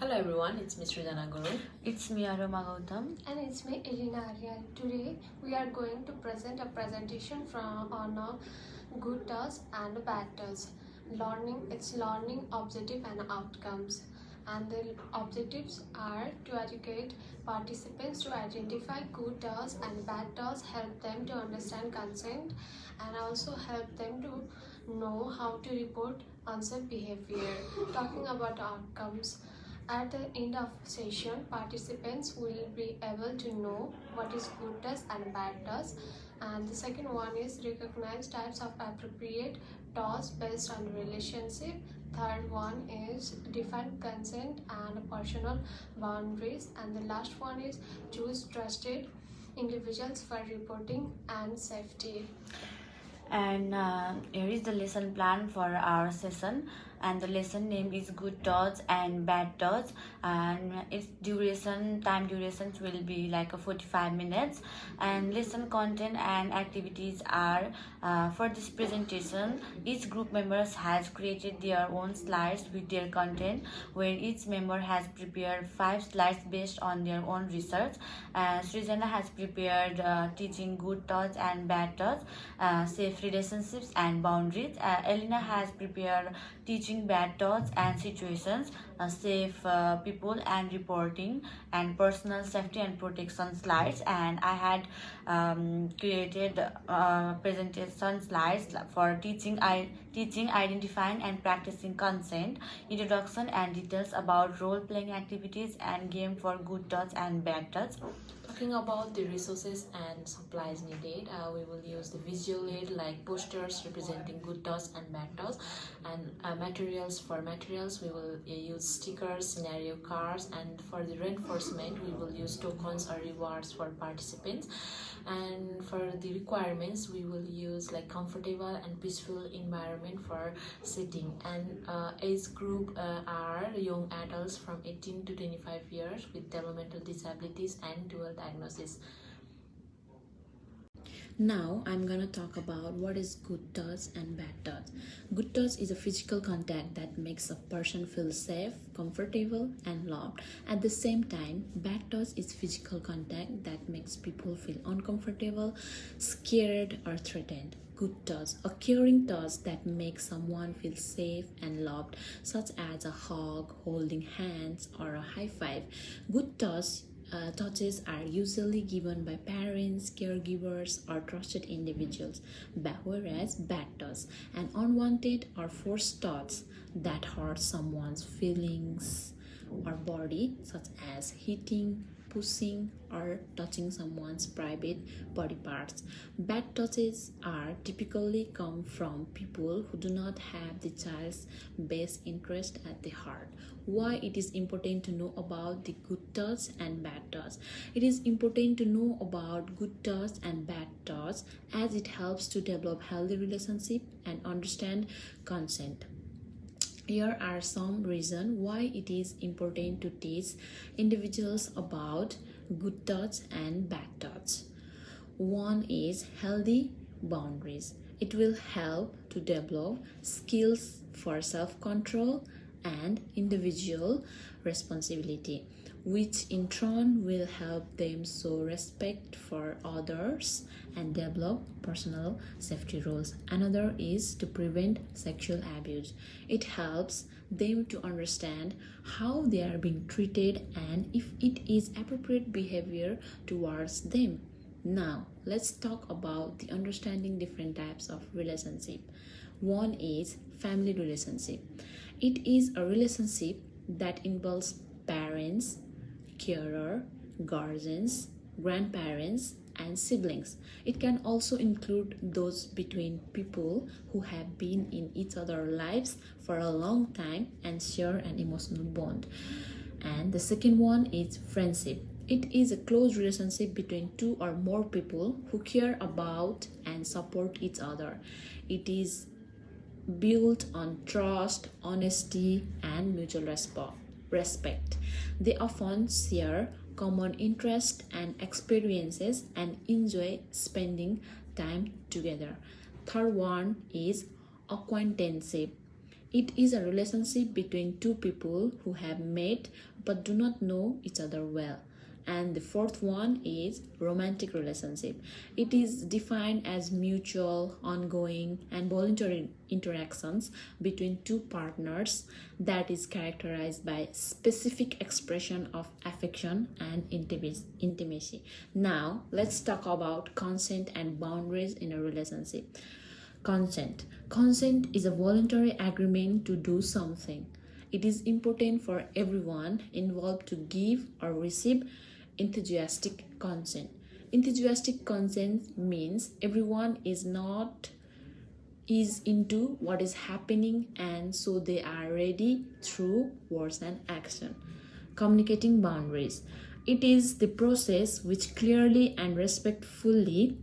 Hello everyone, it's Ms. Ridana Guru. It's me, Aroma Gautam. And it's me, Elena Arya. Today we are going to present a presentation on good tasks and bad tasks. Learning objective and outcomes. And the objectives are to educate participants to identify good tasks and bad tasks, help them to understand consent, and also help them to know how to report unsafe behavior. Talking about outcomes. At the end of session, participants will be able to know what is good task and bad task. And the second one is recognize types of appropriate tasks based on relationship. Third one is define consent and personal boundaries. And the last one is choose trusted individuals for reporting and safety. And here is the lesson plan for our session, and the lesson name is good thoughts and bad thoughts, and its time durations will be like a 45 minutes. And lesson content and activities are for this presentation, each group members has created their own slides with their content, where each member has prepared 5 slides based on their own research. Srijana has prepared teaching good thoughts and bad thoughts, safe relationships and boundaries. Elena has prepared teaching bad thoughts and situations, safe people and reporting, and personal safety and protection slides. And I had created presentation slides for teaching, identifying and practicing consent, introduction and details about role-playing activities, and game for good thoughts and bad thoughts. Talking about the resources and supplies needed, we will use the visual aid like posters representing good thoughts and bad thoughts, and materials we will use stickers, scenario cards, and for the reinforcement we will use tokens or rewards for participants. And for the requirements we will use like comfortable and peaceful environment for sitting. And age group are young adults from 18 to 25 years with developmental disabilities and dual diagnosis. Now I'm gonna talk about what is good touch and bad touch. Good touch is a physical contact that makes a person feel safe, comfortable, and loved. At the same time, bad touch is physical contact that makes people feel uncomfortable, scared, or threatened. Good touch, a caring touch that makes someone feel safe and loved, such as a hug, holding hands, or a high five. Good touches are usually given by parents, caregivers, or trusted individuals, whereas bad touch, an unwanted or forced touch that hurt someone's feelings or body, such as hitting, pushing, or touching someone's private body parts. Bad touches are typically come from people who do not have the child's best interest at the heart. Why it is important to know about the good touch and bad touch? It is important to know about good touch and bad touch as it helps to develop healthy relationship and understand consent. Here are some reasons why it is important to teach individuals about good touch and bad touch. One is healthy boundaries. It will help to develop skills for self-control and individual responsibility, which in turn will help them show respect for others and develop personal safety rules. Another is to prevent sexual abuse. It helps them to understand how they are being treated and if it is appropriate behavior towards them. Now, let's talk about the understanding different types of relationship. One is family relationship. It is a relationship that involves parents, carer, guardians, grandparents, and siblings. It can also include those between people who have been in each other's lives for a long time and share an emotional bond. And the second one is friendship. It is a close relationship between two or more people who care about and support each other. It is built on trust, honesty, and mutual respect. They often share common interests and experiences and enjoy spending time together. Third one is acquaintanceship. It is a relationship between two people who have met but do not know each other well. And the fourth one is romantic relationship. It is defined as mutual, ongoing, and voluntary interactions between two partners that is characterized by specific expression of affection and intimacy. Now, let's talk about consent and boundaries in a relationship. Consent. Consent is a voluntary agreement to do something. It is important for everyone involved to give or receive enthusiastic consent. Enthusiastic consent means everyone is into what is happening and so they are ready through words and action. Communicating boundaries. It is the process which clearly and respectfully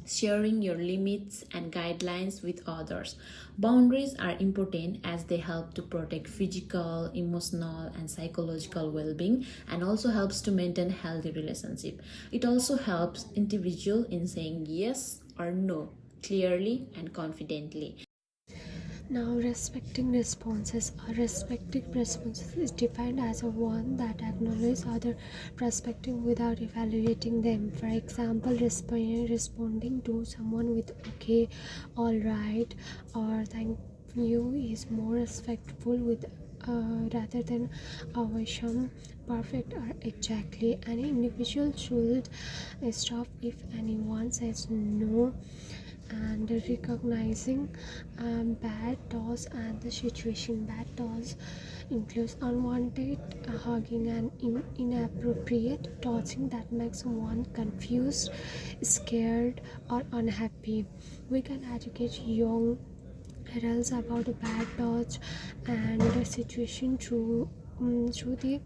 sharing your limits and guidelines with others. Boundaries are important as they help to protect physical, emotional, and psychological well-being and also helps to maintain healthy relationship. It also helps individual in saying yes or no clearly and confidently. Now, respecting responses is defined as a one that acknowledges other perspective without evaluating them. For example, responding to someone with okay, all right, or thank you is more respectful with rather than awesome, perfect, or exactly. Any individual should stop if anyone says no, and recognizing bad thoughts and the situation. Bad thoughts includes unwanted hugging and inappropriate touching that makes one confused, scared, or unhappy. We can educate young adults about a bad touch and the situation through the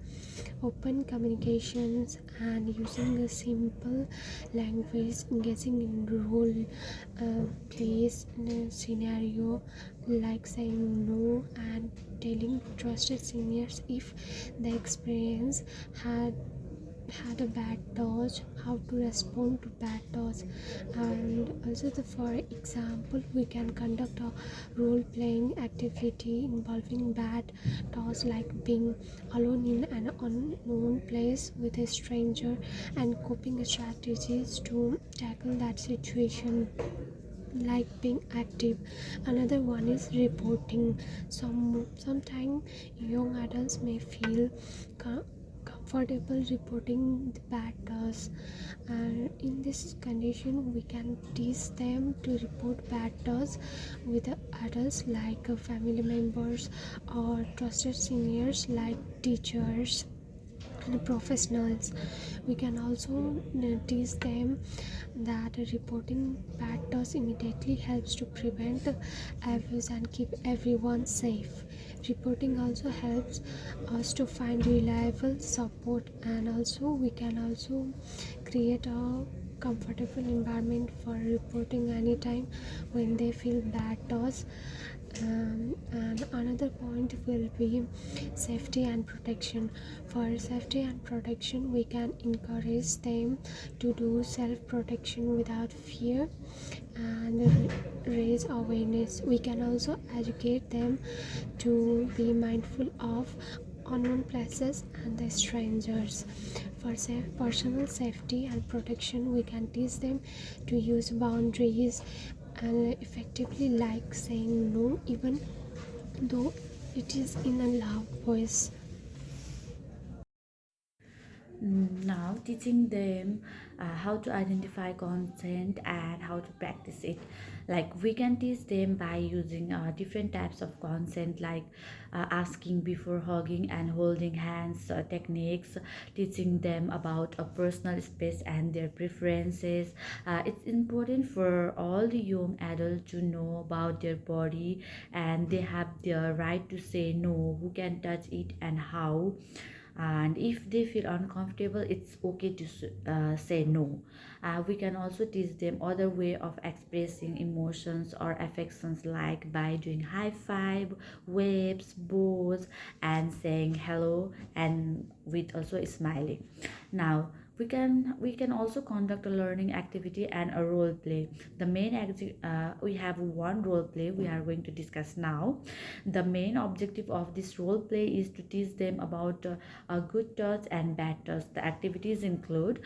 open communications and using a simple language, engaging in role plays in a scenario like saying no and telling trusted seniors if the experience had a bad touch, how to respond to bad touch. And also for example, we can conduct a role playing activity involving bad touch like being alone in an unknown place with a stranger and coping strategies to tackle that situation like being active. Another one is reporting. Sometimes young adults may feel comfortable reporting the bad tasks, and in this condition we can teach them to report bad tasks with the adults like family members or trusted seniors like teachers and professionals. We can also teach them that reporting bad tasks immediately helps to prevent abuse and keep everyone safe. Reporting also helps us to find reliable support, and also we can also create a comfortable environment for reporting anytime when they feel bad thoughts. And another point will be safety and protection. For safety and protection, we can encourage them to do self-protection without fear and raise awareness. We can also educate them to be mindful of unknown places and the strangers. For personal safety and protection, we can teach them to use boundaries and effectively, like saying no even though it is in a loud voice. Now, teaching them how to identify consent and how to practice it. Like, we can teach them by using different types of consent, like asking before hugging and holding hands techniques, teaching them about a personal space and their preferences. It's important for all the young adults to know about their body, and they have the right to say no, who can touch it and how. And if they feel uncomfortable, it's okay to say no. We can also teach them other way of expressing emotions or affections, like by doing high five, waves, bows, and saying hello, and with also smiling. Now, We can also conduct a learning activity and a role play. We have one role play we are going to discuss now. The main objective of this role play is to teach them about good thoughts and bad thoughts. The activities include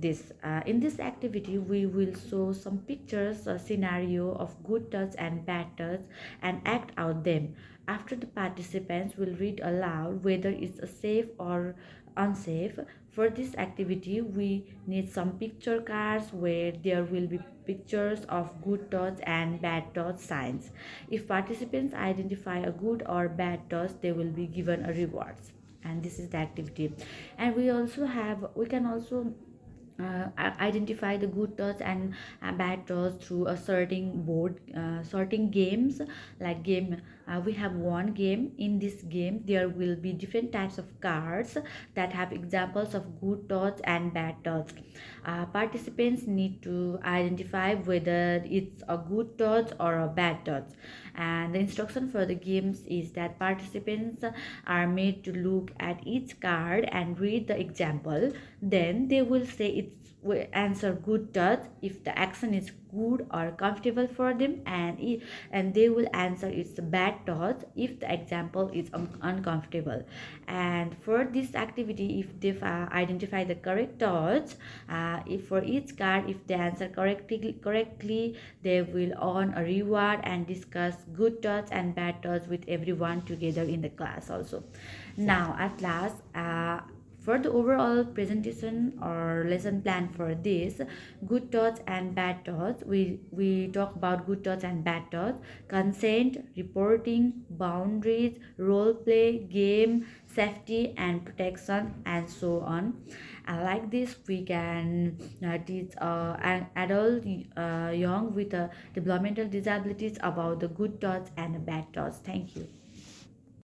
this in this activity we will show some pictures, a scenario of good thoughts and bad thoughts, and act out them. After, the participants will read aloud whether it's a safe or unsafe. For this activity we need some picture cards where there will be pictures of good thoughts and bad thoughts signs. If participants identify a good or bad thoughts, they will be given a rewards. And this is the activity. And we can also identify the good thoughts and bad thoughts through a sorting games. Like game We have one game. In this game there will be different types of cards that have examples of good thoughts and bad thoughts. Participants need to identify whether it's a good thought or a bad thought. And the instruction for the games is that participants are made to look at each card and read the example. Then they will say it's answer good thoughts if the action is good or comfortable for them, and they will answer it's bad thoughts if the example is uncomfortable. And for this activity, if they identify the correct thoughts, if for each card, if they answer correctly, they will earn a reward and discuss good thoughts and bad thoughts with everyone together in the class also. Now at last, for the overall presentation or lesson plan for this good thoughts and bad thoughts, we talk about good thoughts and bad thoughts, consent, reporting, boundaries, role play, game, safety and protection, and so on. And like this we can teach an adult, young with developmental disabilities about the good thoughts and bad thoughts. Thank you.